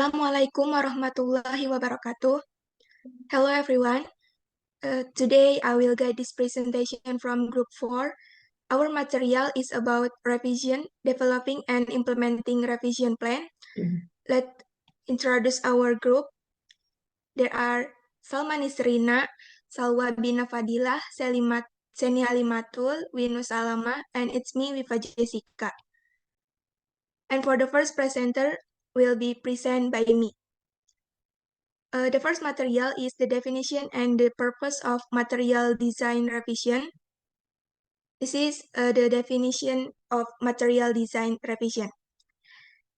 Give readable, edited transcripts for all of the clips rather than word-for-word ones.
Assalamualaikum warahmatullahi wabarakatuh. Hello everyone. Today I will guide this presentation from Group 4. Our material is about revision, developing and implementing revision plan. Let's introduce our group. There are Salma Nisrina, Salwa Bina Fadilah, Seni Halimatul, Winus Alama, and it's me, Viva Jessica. And for the first presenter will be presented by me. The first material is the definition and the purpose of material design revision. This is the definition of material design revision.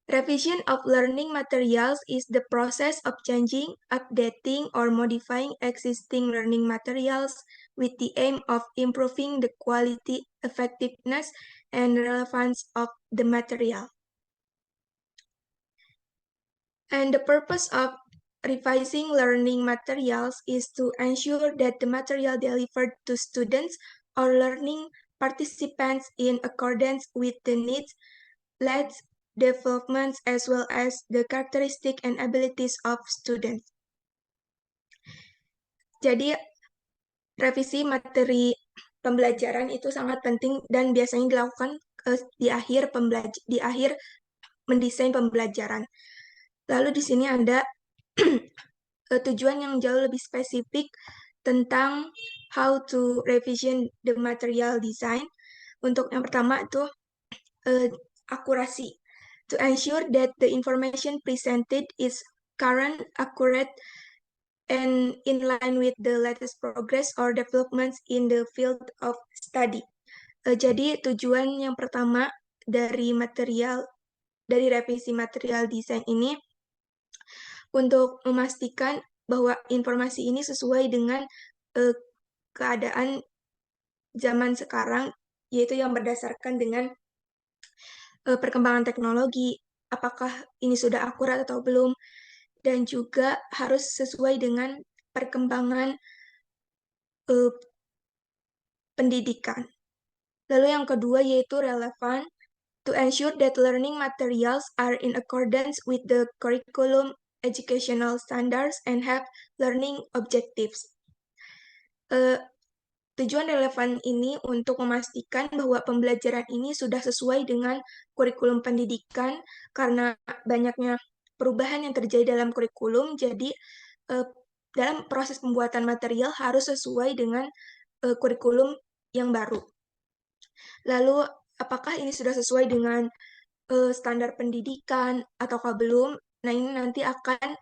Revision of learning materials is the process of changing, updating, or modifying existing learning materials with the aim of improving the quality, effectiveness, and relevance of the material. And the purpose of revising learning materials is to ensure that the material delivered to students or learning participants in accordance with the needs, needs, developments, as well as the characteristic and abilities of students. Jadi, revisi materi pembelajaran itu sangat penting dan biasanya dilakukan di akhir mendesain pembelajaran. Lalu di sini ada tujuan yang jauh lebih spesifik tentang how to revision the material design. Untuk yang pertama itu akurasi. To ensure that the information presented is current, accurate, and in line with the latest progress or developments in the field of study. Jadi tujuan yang pertama dari revisi material design ini untuk memastikan bahwa informasi ini sesuai dengan keadaan zaman sekarang, yaitu yang berdasarkan dengan perkembangan teknologi, apakah ini sudah akurat atau belum, dan juga harus sesuai dengan perkembangan pendidikan. Lalu yang kedua yaitu relevan, to ensure that learning materials are in accordance with the curriculum, educational standards, and have learning objectives. Tujuan relevan ini untuk memastikan bahwa pembelajaran ini sudah sesuai dengan kurikulum pendidikan karena banyaknya perubahan yang terjadi dalam kurikulum, jadi dalam proses pembuatan material harus sesuai dengan kurikulum yang baru. Lalu, apakah ini sudah sesuai dengan standar pendidikan ataukah belum? Nah, ini nanti akan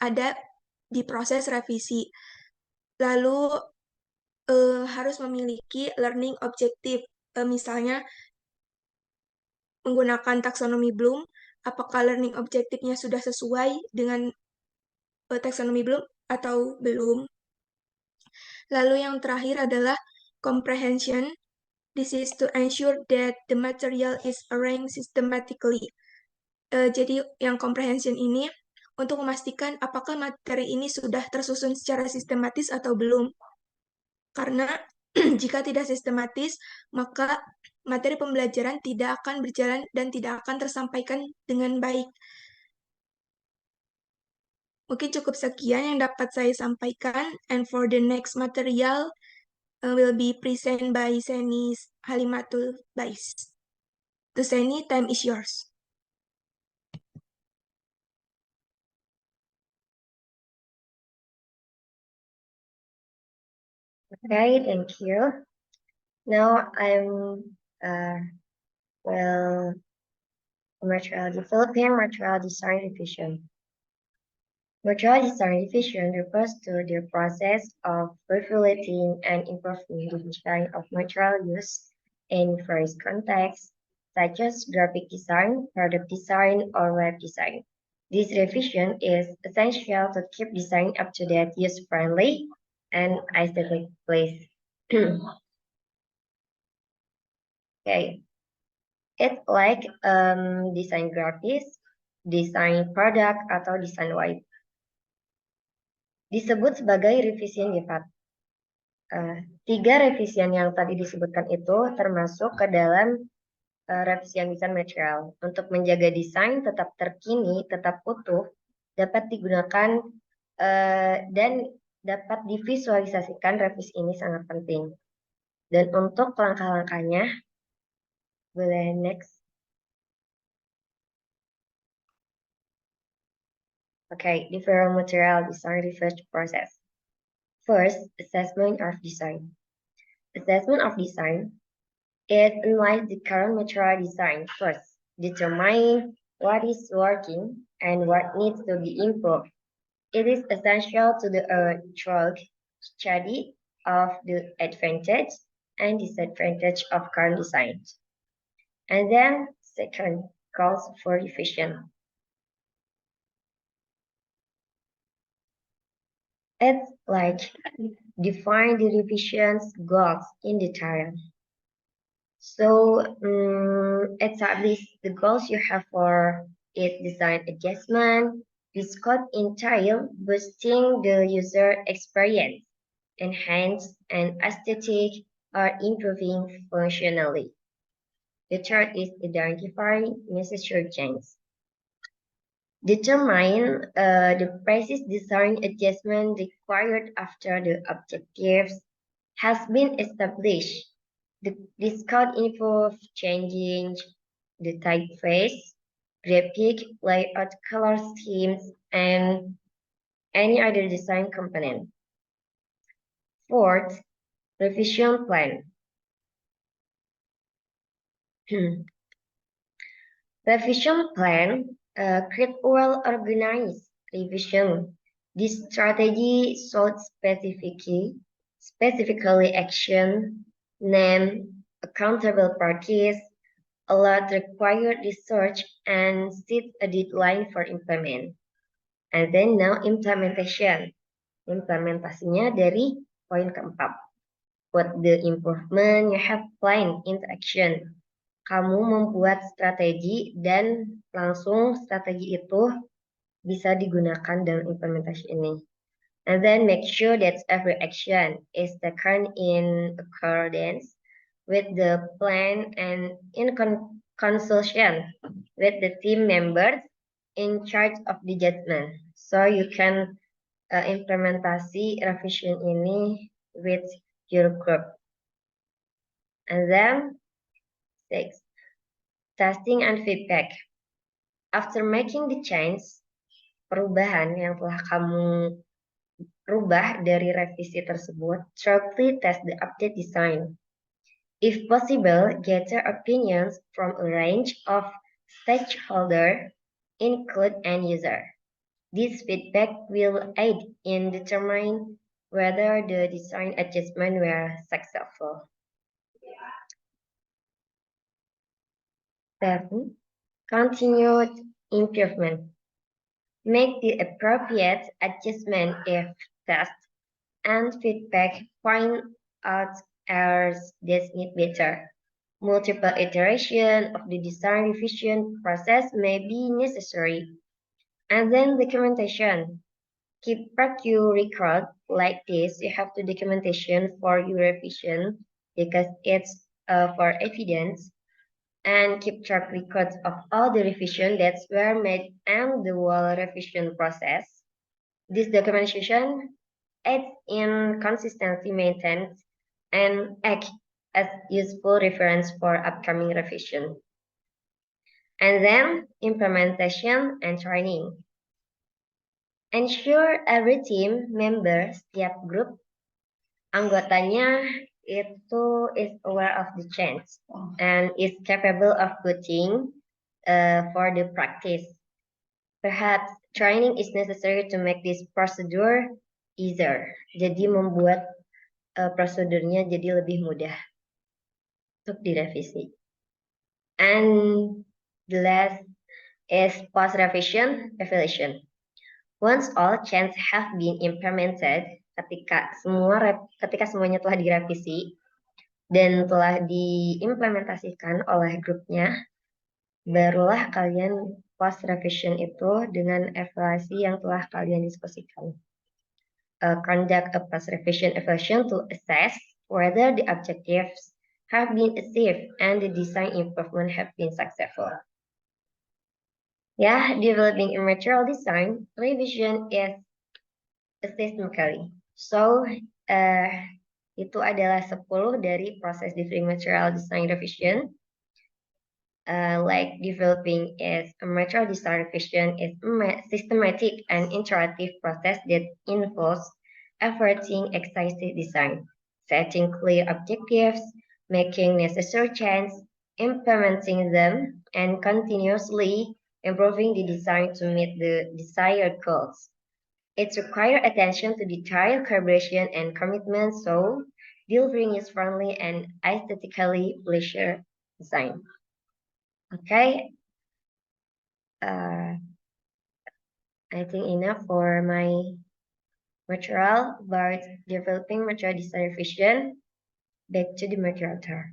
ada di proses revisi. Lalu, harus memiliki learning objective. Misalnya, menggunakan taksonomi Bloom, apakah learning objective-nya sudah sesuai dengan taksonomi Bloom atau belum. Lalu yang terakhir adalah comprehension. This is to ensure that the material is arranged systematically. Jadi yang comprehension ini untuk memastikan apakah materi ini sudah tersusun secara sistematis atau belum. Karena jika tidak sistematis, maka materi pembelajaran tidak akan berjalan dan tidak akan tersampaikan dengan baik. Mungkin cukup sekian yang dapat saya sampaikan. And for the next material, will be presented by Seni Halimatul Bais. To Seni, time is yours. Okay, thank you. Now I'm developing material design revision. Material design revision refers to the process of reformulating and improving the design of material used in various contexts, such as graphic design, product design, or web design. This revision is essential to keep design up to date, user-friendly, and aesthetic place. Okay, it's like desain grafis, desain produk, atau desain web. Disebut sebagai revisian GEFAT. 3 revisian yang tadi disebutkan itu termasuk ke dalam revisian desain material untuk menjaga desain tetap terkini, tetap utuh, dapat digunakan dan dapat divisualisasikan. Revisi ini sangat penting. Dan untuk langkah-langkahnya, boleh next. Okay, different material design research process. First, assessment of design. Assessment of design is analyze the current material design first, determine what is working and what needs to be improved. It is essential to the thorough study of the advantage and disadvantage of current designs. And then second, calls for revision. It's like define the revision's goals in detail. So establish the goals you have for its design adjustment. This could entail boosting the user experience, enhance an aesthetic, or improving functionality. The third is identifying necessary changes. Determine the precise design adjustment required after the objectives has been established. This could involve changing the typeface, graphic, layout, color schemes, and any other design component. Fourth, revision plan. Revision plan create well-organized revision. This strategy sought specifically action, name accountable parties, allowed required research, and set a deadline for implement. And then now implementation. Implementasinya dari poin keempat. Put the improvement you have planned into action. Kamu membuat strategi dan langsung strategi itu bisa digunakan dalam implementasi ini. And then make sure that every action is taken in accordance with the plan and in consultation with the team members in charge of the judgment. So you can implementasi revision ini with your group. And then 6, testing and feedback. After making the change, perubahan yang telah kamu rubah dari revisi tersebut, thoroughly test the update design. If possible, gather opinions from a range of stakeholders, include end user. This feedback will aid in determining whether the design adjustments were successful. 7. Continued improvement. Make the appropriate adjustment if test and feedback point out errors that need better. Multiple iteration of the design revision process may be necessary. And then documentation. Keep your record like this. You have the documentation for your revision because it's for evidence. And keep track records of all the revision that were made and the whole revision process. This documentation aids in consistency maintenance and act as useful reference for upcoming revision. And then implementation and training. Ensure every team member, setiap grup, anggotanya itu is aware of the change and is capable of putting for the practice. Perhaps training is necessary to make this procedure easier. Jadi membuat prosedurnya jadi lebih mudah untuk direvisi. And the last is post-revision evaluation. Once all changes have been implemented, ketika semuanya telah direvisi dan telah diimplementasikan oleh grupnya, barulah kalian post revision itu dengan evaluasi yang telah kalian diskusikan. Conduct a post revision evaluation to assess whether the objectives have been achieved and the design improvement have been successful. Yeah, developing a material design revision is systemically. So, uh, itu adalah 10 dari proses developing material design revision. Like developing is a material design revision is a systematic and interactive process that involves efforting excited design, setting clear objectives, making necessary changes, implementing them, and continuously improving the design to meet the desired goals. It requires attention to detail, collaboration, and commitment, so delivering is friendly and aesthetically pleasure design. Okay, I think enough for my material about developing material design vision. Back to the moderator.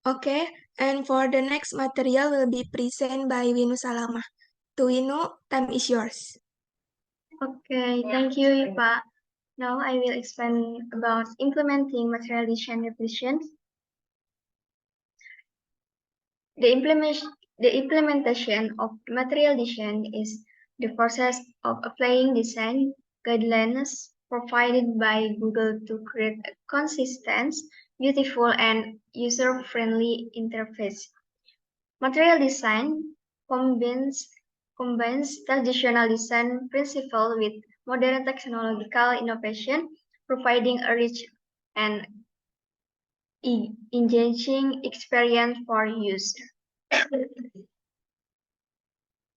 Okay, and for the next material will be presented by Winu Salamah. To Winu, time is yours. Okay, thank you, Ipa. Now I will explain about implementing material design revision. The implementation of material design is the process of applying design guidelines provided by Google to create a consistent, beautiful, and user-friendly interface. Material design combines traditional design principle with modern technological innovation, providing a rich and engaging experience for users.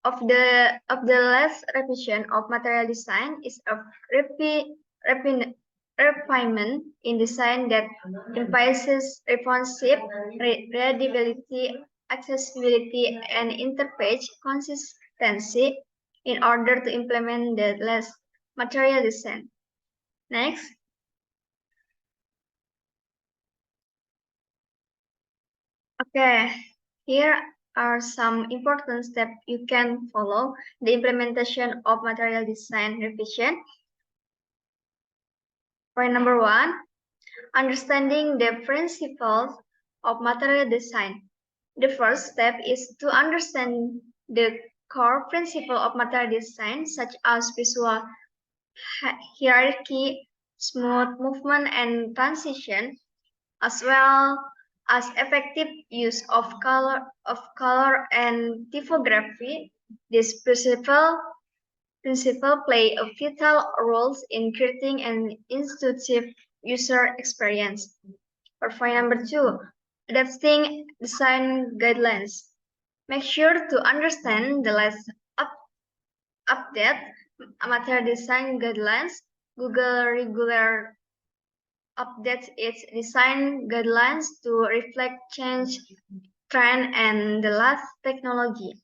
Of the last revision of material design is a refinement in design that emphasizes responsive, readability, accessibility, and interpage consistency in order to implement the last material design. Next. Okay, here are some important steps you can follow the implementation of material design revision. Point number 1, understanding the principles of material design. The first step is to understand the core principle of material design, such as visual hierarchy, smooth movement, and transition, as well as effective use of color and typography. This principle play a vital role in creating an intuitive user experience. For point number 2, adapting design guidelines. Make sure to understand the last update material design guidelines. Google regular updates its design guidelines to reflect change, trend, and the latest technology.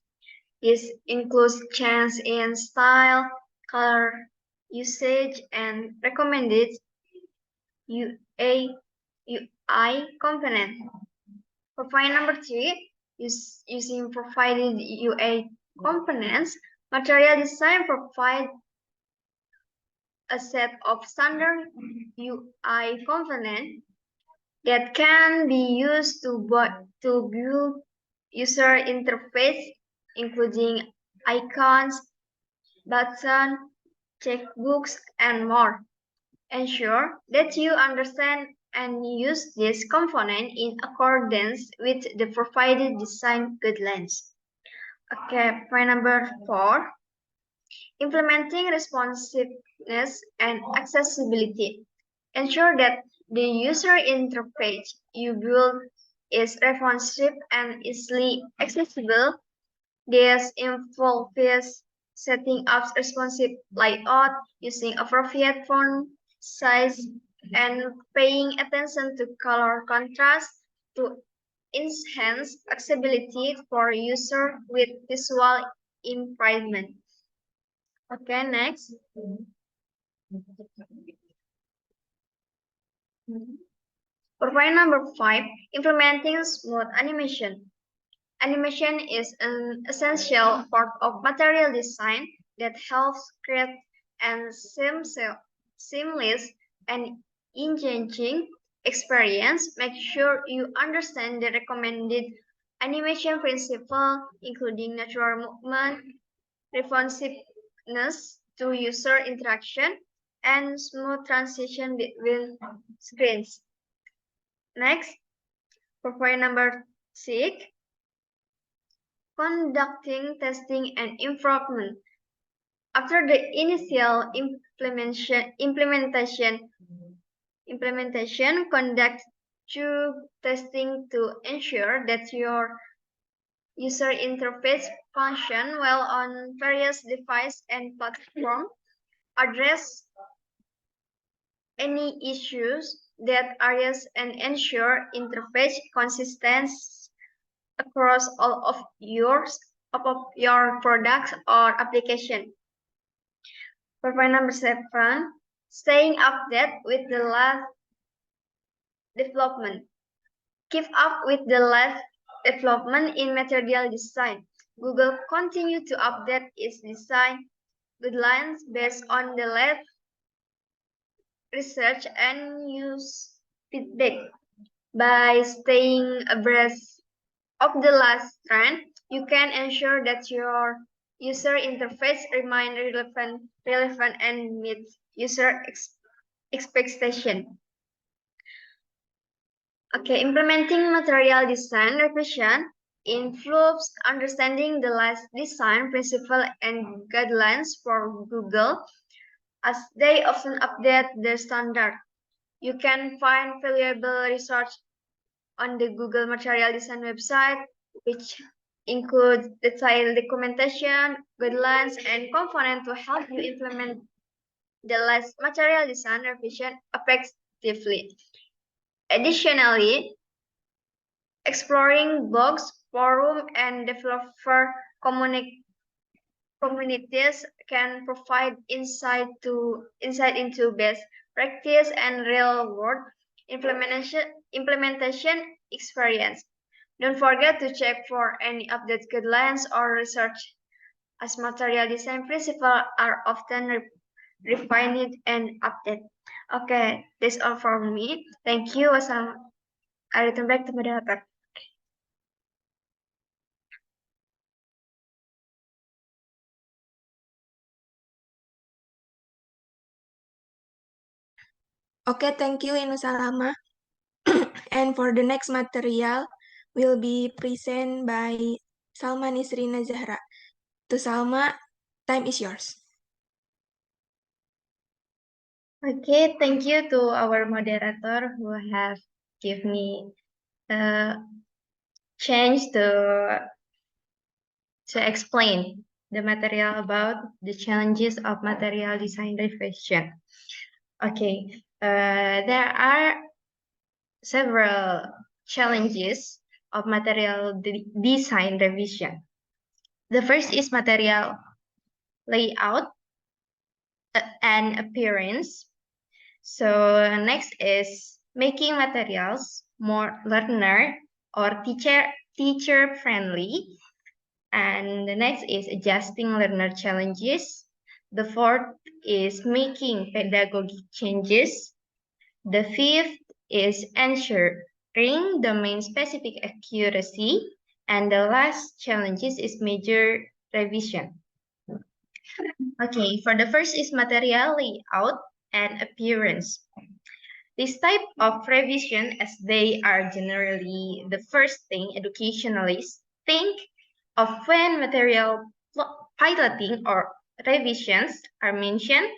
This includes change in style, color, usage, and recommended UI component. For point number 3, using provided UI components, material design provides a set of standard UI components that can be used to build user interface, including icons, buttons, checkbooks, and more. Ensure that you understand and use this component in accordance with the provided design guidelines. Okay, point number 4. Implementing responsiveness and accessibility. Ensure that the user interface you build is responsive and easily accessible. This involves setting up responsive layout, using appropriate font size, and paying attention to color contrast to enhance accessibility for users with visual impairment. Okay, next. For point number 5, implementing smooth animation. Animation is an essential part of material design that helps create a seamless and engaging experience. Make sure you understand the recommended animation principle, including natural movement, responsiveness to user interaction, and smooth transition between screens. Next, for point number 6, conducting testing and improvement. After the initial implementation, conduct true testing to ensure that your user interface function well on various devices and platforms. Address any issues that arise and ensure interface consistency across all of your products or application. For point number 7, staying updated with the last development. Keep up with the last development in material design. Google continue to update its design guidelines based on the latest research and use feedback. By staying abreast of the last trend, you can ensure that your user interface remain relevant and meets user expectation. Okay, implementing material design revision involves understanding the last design principle and guidelines for Google, as they often update their standard. You can find valuable research on the Google Material Design website, which includes detailed documentation, guidelines, and components to help you implement the last material design revision effectively. Additionally, exploring blogs, forum, and developer communities can provide insight into best practice and real-world implementation experience. Don't forget to check for any updated guidelines or research, as material design principles are often refined and updated. Okay, that's all for me. Thank you. I return back to moderator. Okay, thank you, Inu Salama. And for the next material will be presented by Salma Nisrina Zahra. To Salma, time is yours. Okay, thank you to our moderator who have given me a chance to explain the material about the challenges of material design revision. Okay, there are several challenges of material design revision. The first is material layout and appearance. So next is making materials more learner or teacher friendly. And the next is adjusting learner challenges. The fourth is making pedagogic changes. The fifth is ensuring domain-specific accuracy. And the last challenges is major revision. Okay, for the first is material layout and appearance. This type of revision, as they are generally the first thing educationalists think of when material piloting or revisions are mentioned,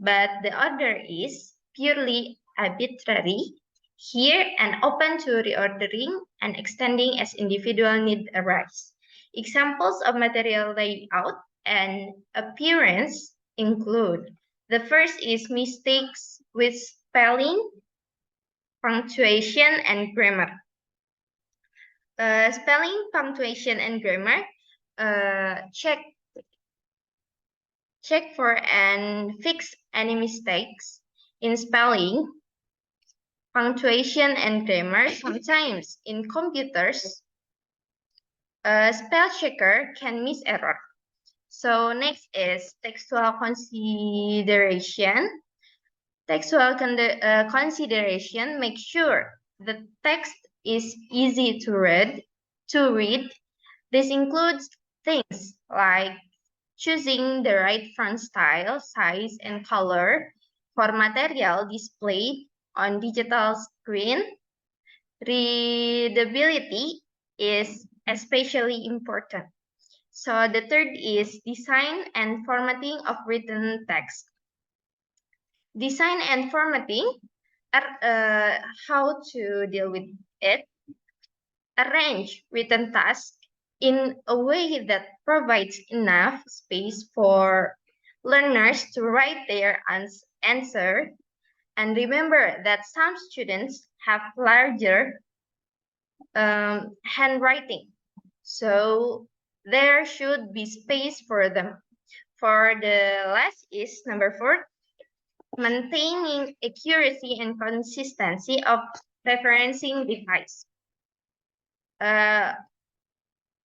but the order is purely arbitrary here and open to reordering and extending as individual need arise. Examples of material layout and appearance include: the first is mistakes with spelling, punctuation, and grammar. Spelling, punctuation, and grammar. Check for and fix any mistakes in spelling, punctuation, and grammar. Sometimes in computers, a spell checker can miss error. So next is textual consideration. Textual consideration makes sure the text is easy to read. This includes things like choosing the right font style, size, and color for material displayed on digital screen. Readability is especially important. So the third is design and formatting of written text. Design and formatting are how to deal with it. Arrange written tasks in a way that provides enough space for learners to write their answer. And remember that some students have larger handwriting, so there should be space for them. For the last is number 4, maintaining accuracy and consistency of referencing device.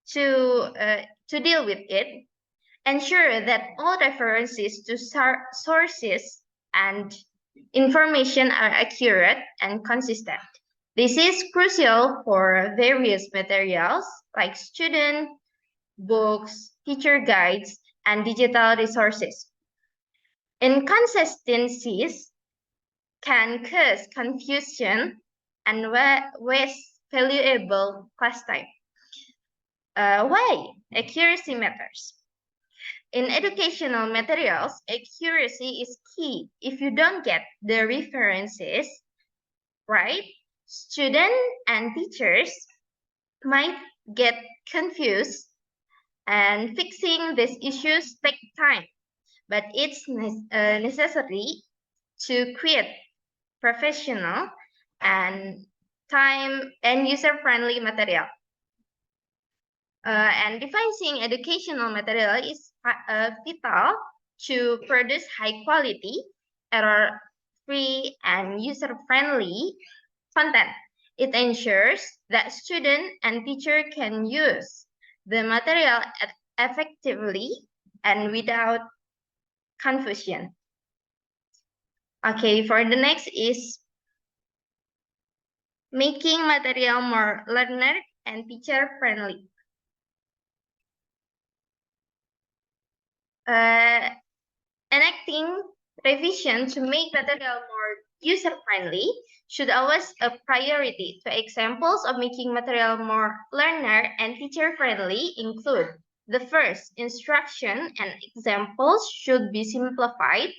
To deal with it, ensure that all references to sources and information are accurate and consistent. This is crucial for various materials like student books, teacher guides, and digital resources. Inconsistencies can cause confusion and waste valuable class time. Why accuracy matters? In educational materials, accuracy is key. If you don't get the references right, students and teachers might get confused, and fixing these issues take time, but it's necessary to create professional and time and user-friendly material. And devising educational material is vital to produce high quality, error-free, and user-friendly content. It ensures that student and teacher can use the material effectively and without confusion. Okay, for the next is making material more learner and teacher friendly. Enacting revision to make material more user-friendly should always a priority. So examples of making material more learner and teacher-friendly include: the first, instruction and examples should be simplified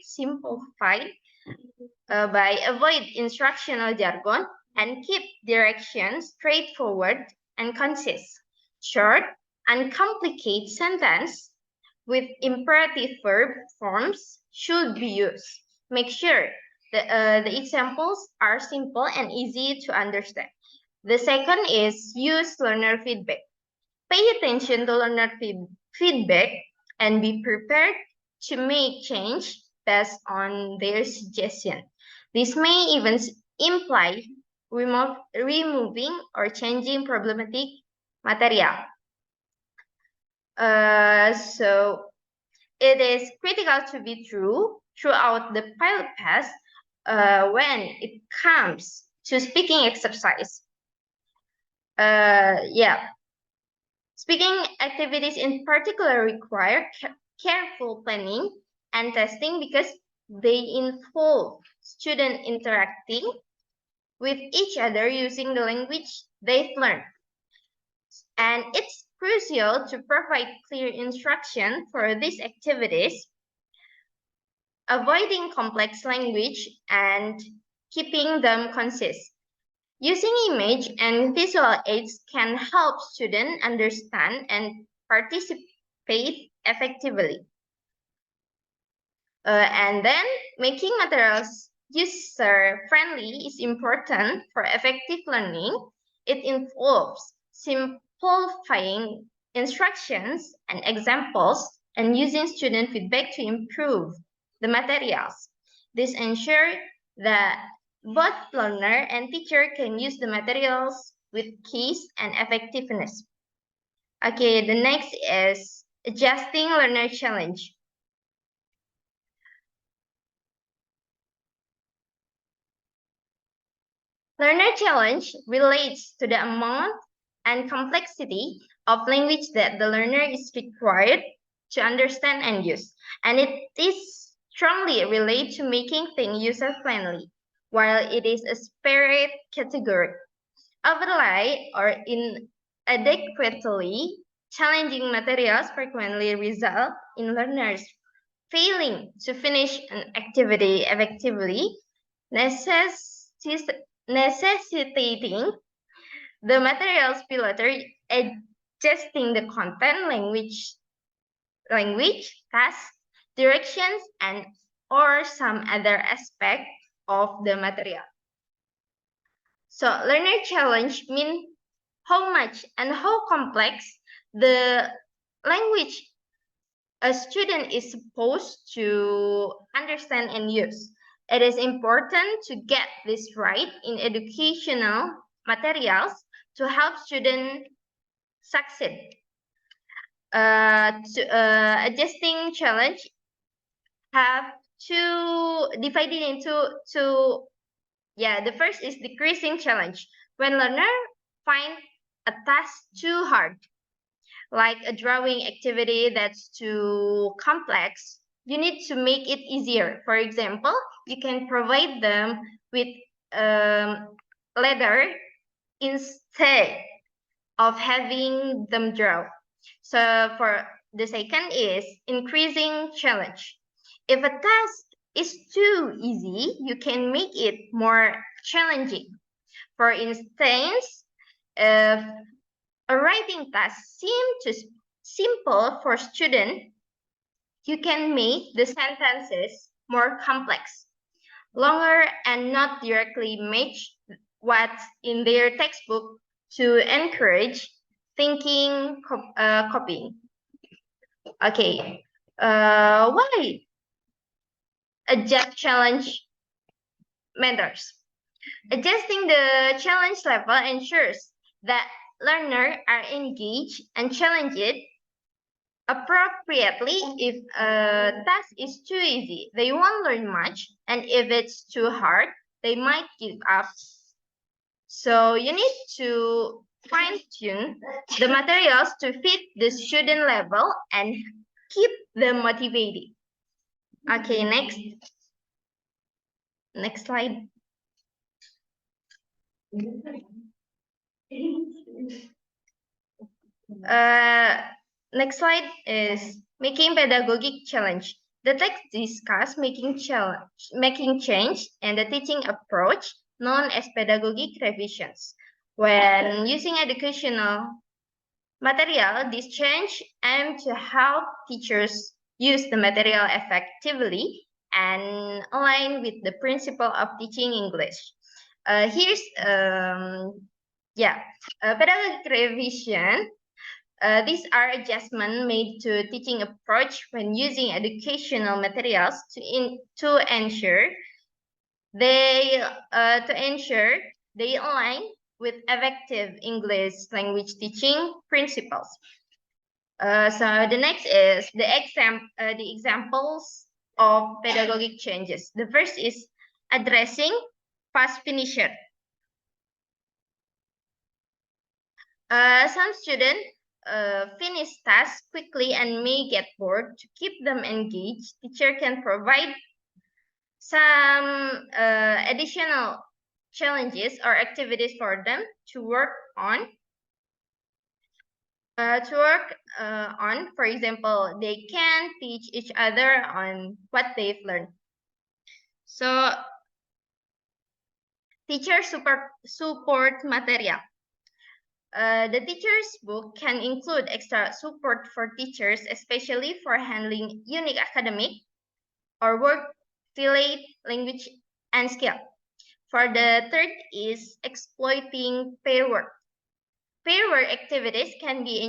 by avoid instructional jargon and keep directions straightforward and concise. Short, uncomplicated sentence with imperative verb forms should be used. Make sure the examples are simple and easy to understand. The second is use learner feedback. Pay attention to learner feedback and be prepared to make change based on their suggestion. This may even imply removing or changing problematic material. So it is critical to be true throughout the pilot test when it comes to speaking exercise. Speaking activities in particular require careful planning and testing because they involve students interacting with each other using the language they've learned. And it's crucial to provide clear instruction for these activities avoiding complex language, and keeping them concise. Using image and visual aids can help students understand and participate effectively. And then making materials user-friendly is important for effective learning. It involves simplifying instructions and examples and using student feedback to improve the materials. This ensures that both learner and teacher can use the materials with ease and effectiveness. Okay, the next is adjusting learner challenge. Learner challenge relates to the amount and complexity of language that the learner is required to understand and use, and it is strongly related to making things user-friendly, while it is a spirit category. Overly or inadequately challenging materials frequently result in learners failing to finish an activity effectively, necessitating the materials filter adjusting the content, language, tasks, directions, and or some other aspect of the material. So learner challenge means how much and how complex the language a student is supposed to understand and use. It is important to get this right in educational materials to help students succeed. Adjusting challenge have divided into two. Yeah, the first is decreasing challenge. When learner find a task too hard, like a drawing activity that's too complex, you need to make it easier. For example, you can provide them with letter instead of having them draw. So for the second is increasing challenge. If a task is too easy, you can make it more challenging. For instance, if a writing task seems too simple for students, you can make the sentences more complex, longer, and not directly match what's in their textbook to encourage thinking, copying. Okay, why adjust challenge matters? Adjusting the challenge level ensures that learners are engaged and challenged appropriately. If a task is too easy, they won't learn much, and if it's too hard, they might give up. So you need to fine-tune the materials to fit the student level and keep them motivated. Okay, next slide. Next slide is making pedagogic challenge. The text discuss making change and the teaching approach known as pedagogic revisions. When using educational material, this change aims to help teachers use the material effectively and align with the principle of teaching English. Here's pedagogic revision. These are adjustments made to teaching approach when using educational materials to ensure they align with effective English language teaching principles. So the next is the examples of pedagogic changes. The first is addressing fast finisher. Some students finish tasks quickly and may get bored. To keep them engaged, teacher can provide some additional challenges or activities for them to work on. to work on. For example, they can teach each other on what they've learned. So, teacher support material. The teacher's book can include extra support for teachers, especially for handling unique academic or work-related language and skill. For the third is exploiting pair work. Pair work activities can be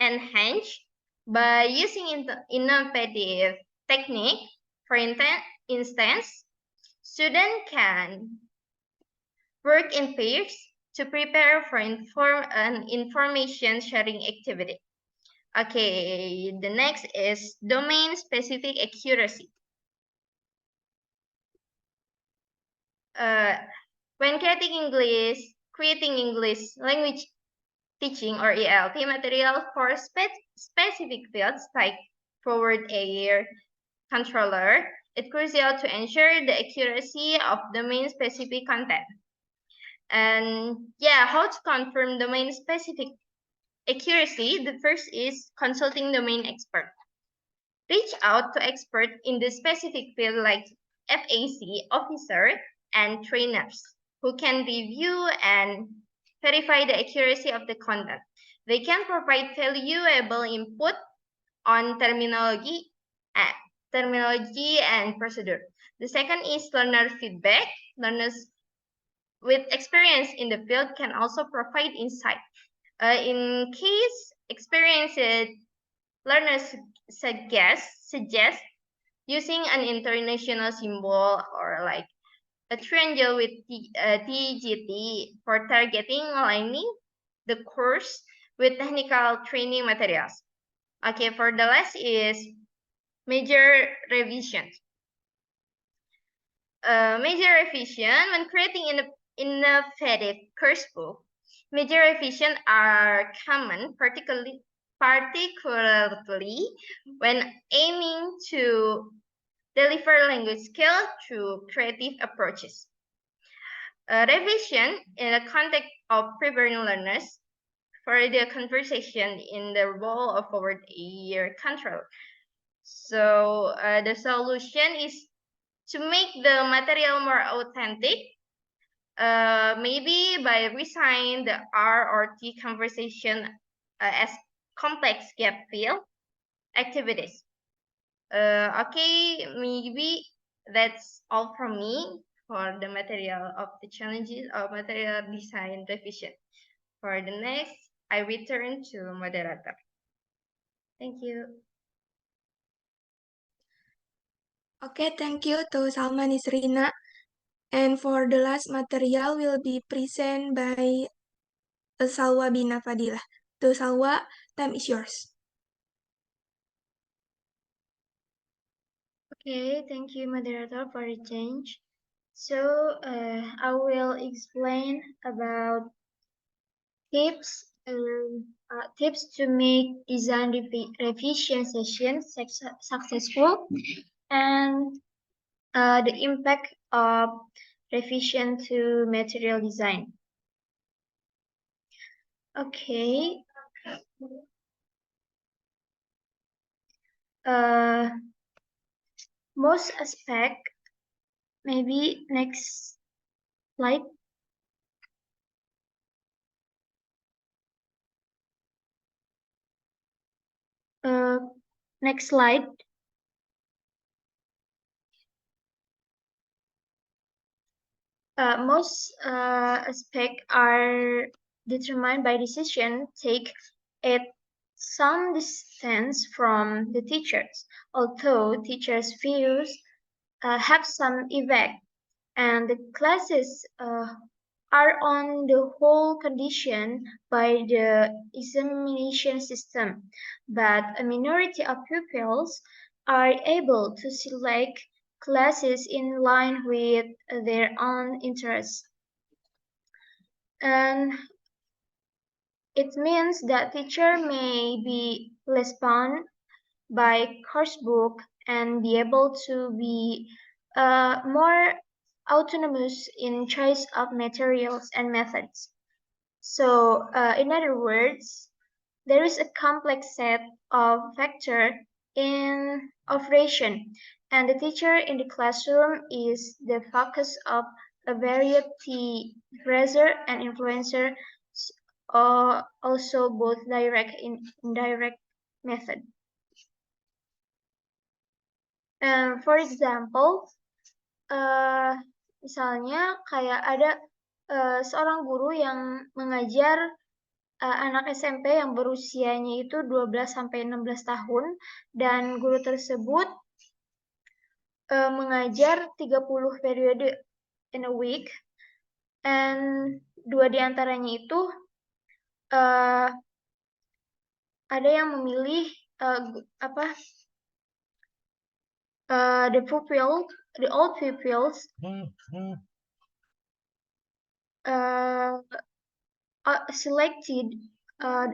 enhanced by using innovative technique. For instance, students can work in pairs to prepare for an information sharing activity. Okay, the next is domain-specific accuracy. When creating English language teaching or ELT material for specific fields like forward air controller, it's crucial to ensure the accuracy of domain-specific content. And yeah, how to confirm domain-specific accuracy? The first is consulting domain expert. Reach out to experts in the specific field like FAC officer and trainers who can review and verify the accuracy of the content. They can provide valuable input on terminology and procedure. The second is learner feedback. Learners with experience in the field can also provide insight. In case experienced learners suggest using an international symbol or like a triangle with TGT for targeting aligning the course with technical training materials. Okay, for the last is major revision. Major revision when creating an innovative course book. Major revision are common, particularly when aiming to deliver language skill through creative approaches. Revision in the context of preparing learners for the conversation in the role of forward ear control. So the solution is to make the material more authentic, maybe by resign the R or T conversation as complex gap fill activities. Okay, maybe that's all from me for the material of the challenges of material design revision. For the next, I return to moderator. Thank you. Okay, thank you to Salma Nisrina. And for the last material will be presented by Salwa Bina Fadilah. To Salwa, time is yours. Okay, thank you, moderator, for the change. So I will explain about tips to make design revision sessions successful and the impact of revision to material design. Okay. Most aspect, maybe next slide. Next slide. Most aspects are determined by decision take at some distance from the teachers, although teachers' views have some effect, and the classes are on the whole conditioned by the examination system, but a minority of pupils are able to select classes in line with their own interests. And it means that teacher may be less bound by course book and be able to be more autonomous in choice of materials and methods. So, in other words, there is a complex set of factors in operation, and the teacher in the classroom is the focus of a variety pressure and influencer, or also both direct and indirect method. For example, misalnya kayak ada seorang guru yang mengajar anak SMP yang berusianya itu 12-16 tahun, dan guru tersebut mengajar 30 periode in a week, and 2 diantaranya itu ada yang memilih the old pupils selected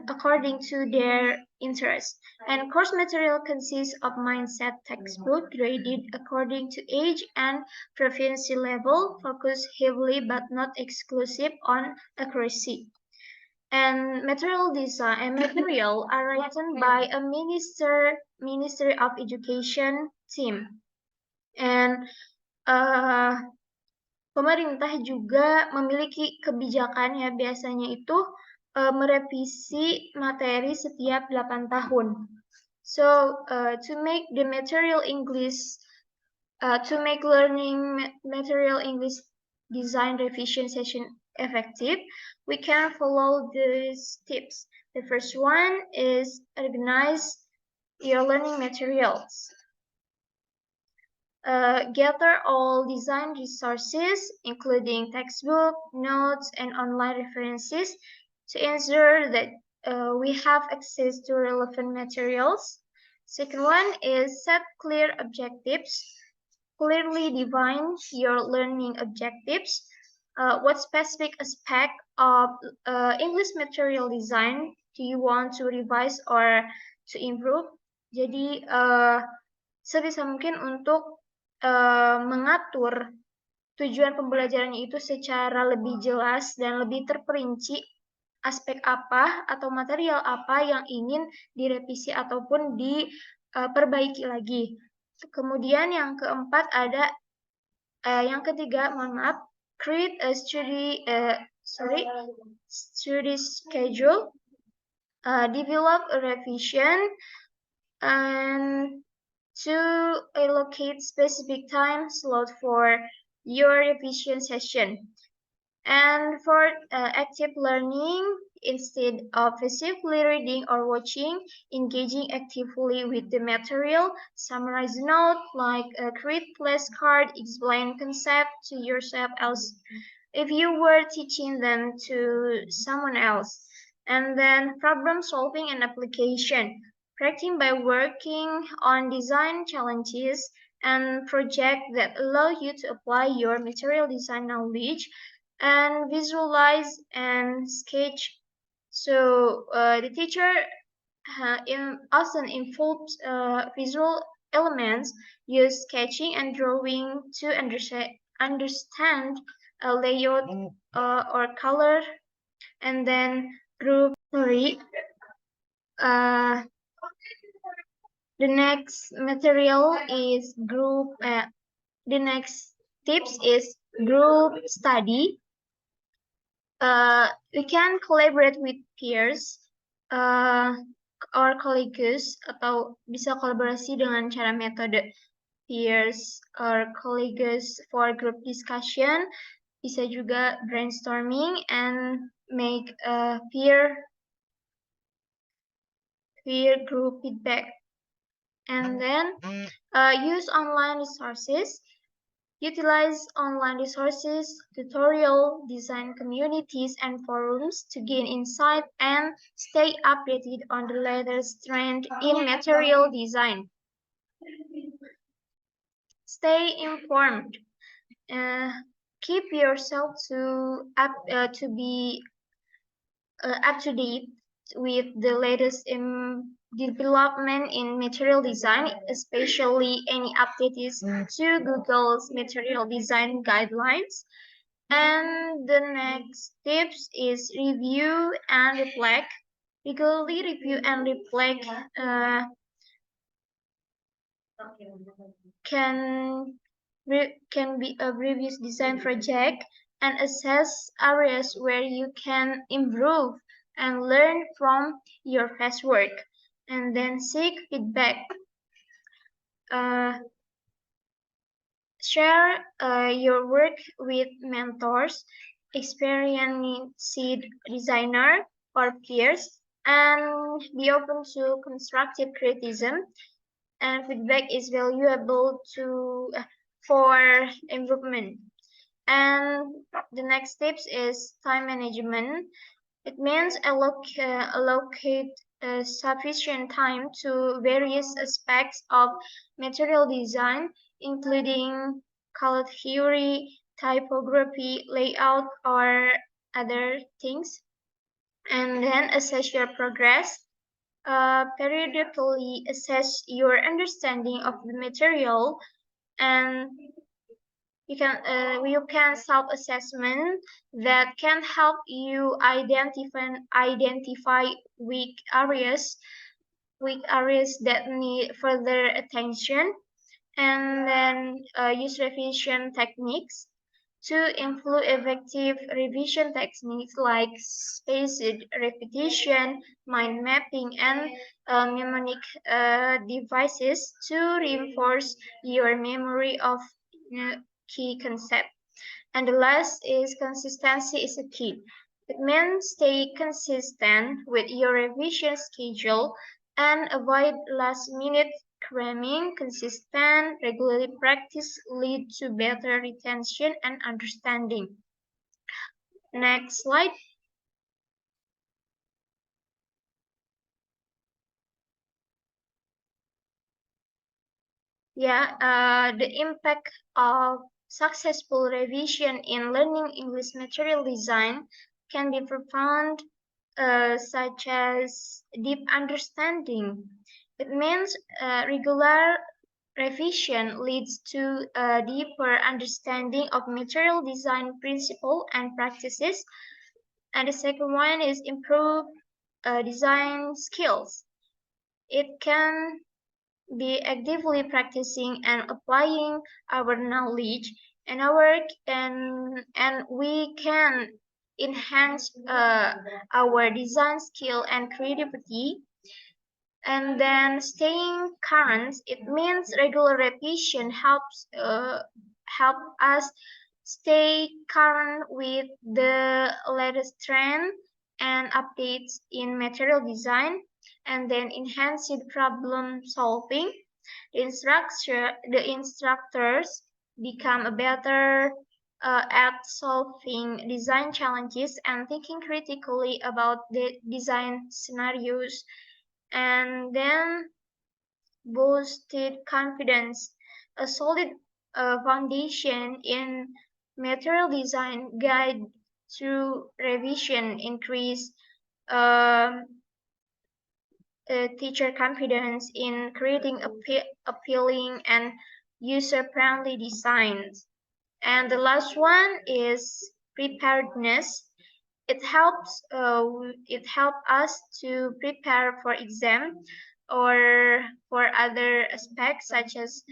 according to their interest, and course material consists of mindset textbook graded according to age and proficiency level, focus heavily but not exclusive on accuracy. And material design and material are written by a Ministry of Education team. And pemerintah juga memiliki kebijakan ya, biasanya itu merevisi materi setiap 8 tahun. So to make the material English, to make learning material English design revision session effective, we can follow these tips. The first one is organize your learning materials. Gather all design resources, including textbook, notes, and online references, to ensure that we have access to relevant materials. Second one is set clear objectives. Clearly define your learning objectives. What specific aspect of English material design do you want to revise or to improve? Jadi sebisa mungkin untuk mengatur tujuan pembelajarannya itu secara lebih jelas dan lebih terperinci, aspek apa atau material apa yang ingin direvisi ataupun diperbaiki lagi. Kemudian yang keempat ada, yang ketiga, mohon maaf, create a study schedule, develop a revision, and to allocate specific time slot for your revision session. And for active learning, instead of passively reading or watching, engaging actively with the material, summarize note, like create flashcard, explain concept to yourself as if you were teaching them to someone else. And then problem solving and application, practicing by working on design challenges and projects that allow you to apply your material design knowledge, and visualize and sketch. So the teacher often involves visual elements, use sketching and drawing to understand a layout or color, and then group 3. The next material is group. The next tips is group study. We can collaborate with peers or colleagues, atau bisa kolaborasi dengan cara metode peers or colleagues for group discussion. Bisa juga brainstorming and make a peer group feedback. And then use online resources. Utilize online resources, tutorial, design communities, and forums to gain insight and stay updated on the latest trend in material design. Stay informed. Keep yourself to be up to date with the latest development in material design, especially any updates to Google's material design guidelines. And the next tips is review and reflect. Regularly review and reflect can be a previous design project and assess areas where you can improve and learn from your past work, and then seek feedback. Share your work with mentors, experienced designer, or peers, and be open to constructive criticism. And feedback is valuable for improvement. And the next tips is time management. It means allocate sufficient time to various aspects of material design, including color theory, typography, layout, or other things. And then assess your progress. Periodically assess your understanding of the material, and you can self-assessment that can help you identify weak areas that need further attention, and then use revision techniques to include effective revision techniques like spaced repetition, mind mapping, and mnemonic devices to reinforce your memory of key concepts. And the last is consistency is a key. It means stay consistent with your revision schedule and avoid last minute cramming. Consistent, regular practice lead to better retention and understanding. Next slide. The impact of successful revision in learning English material design can be profound, such as deep understanding. It means regular revision leads to a deeper understanding of material design principles and practices. And the second one is improve design skills. It can be actively practicing and applying our knowledge and our work, and we can enhance our design skill and creativity. And then staying current, it means regular repetition help us stay current with the latest trend and updates in material design, and then enhanced problem solving. The instructors become a better at solving design challenges and thinking critically about the design scenarios. And then boosted confidence. A solid foundation in material design guide through revision increase um, teacher confidence in creating appealing and user-friendly designs. And the last one is preparedness. It helps us to prepare for exam or for other aspects such as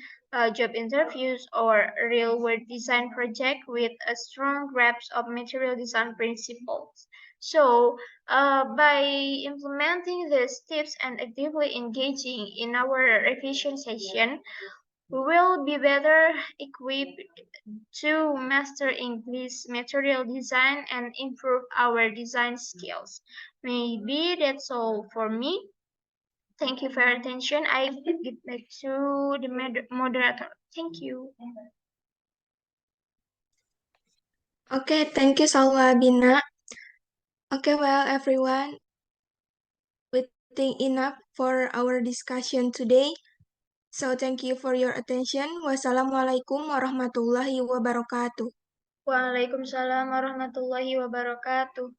job interviews or real world design project with a strong grasp of material design principles. So by implementing these tips and actively engaging in our revision session, we will be better equipped to master English material design and improve our design skills. Maybe that's all for me. Thank you for your attention. I give back to the moderator. Thank you. Okay, thank you, Salwa Bina. Okay, well, everyone, we think enough for our discussion today. So thank you for your attention. Wassalamualaikum warahmatullahi wabarakatuh. Waalaikumsalam warahmatullahi wabarakatuh.